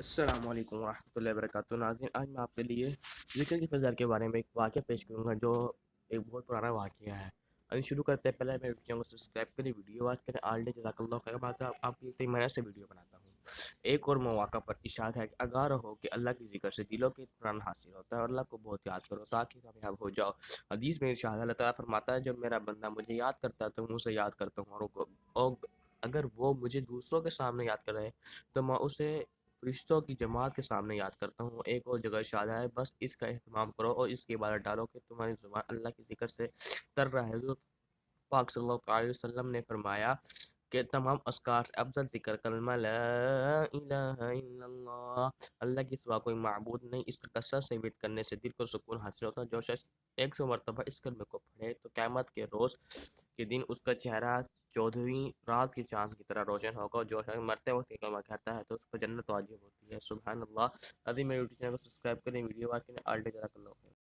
السلام علیکم ورحمۃ اللہ وبرکاتہ ناظرین، آج میں آپ کے لیے ذکر کی فضائل کے بارے میں ایک واقعہ پیش کروں گا جو ایک بہت پرانا واقعہ ہے۔ ابھی شروع کرتے ہیں، پہلے میرے چینل کو سبسکرائب کریں، ویڈیو واچ کریں، آل ڈے جزاک اللہ خیر۔ بات ہے آپ کی کئی مہینے سے ویڈیو بناتا ہوں۔ ایک اور مواقع پر اشارہ ہے کہ آگاہ رہو کہ اللہ کی ذکر سے دلوں کے اطمینان حاصل ہوتا ہے اور اللہ کو بہت یاد کرو تاکہ کامیاب ہو جاؤ۔ حدیث میں ارشاد ہے، اللہ تعالیٰ فرماتا ہے جب میرا بندہ مجھے یاد کرتا ہے تو میں اسے یاد کرتا ہوں، اور اگر وہ مجھے دوسروں کے سامنے یاد کرے تو میں اسے فرشتوں کی جماعت کے سامنے یاد کرتا ہوں۔ ایک اور جگہ ارشاد ہے، بس اس کا اہتمام کرو اور اس کی عبادت ڈالو کہ تمہاری زبان اللہ کی ذکر سے تر رہے۔ حضور پاک صلی اللہ علیہ وسلم نے فرمایا کہ تمام اذکار سے افضل ذکر کلمہ لا الہ الا اللہ، اللہ کے سوا کوئی معبود نہیں۔ اس کا کثرت سے ورد کرنے سے دل کو سکون حاصل ہوتا ہے۔ جو شخص 100 مرتبہ اس کلمے کو پڑھے تو قیامت کے روز کے دن اس کا چہرہ 14ویں رات کے چاند کی طرح روشن ہوگا، اور جو شخص مرتے وقت یہ کلمہ کہتا ہے تو اس کو جنت واجب ہوتی ہے۔ سبحان اللہ۔ ابھی میرے یوٹیوب چینل کو سبسکرائب کریں، ویڈیو واچ کریں، آل ڈے جزاک اللہ خیر۔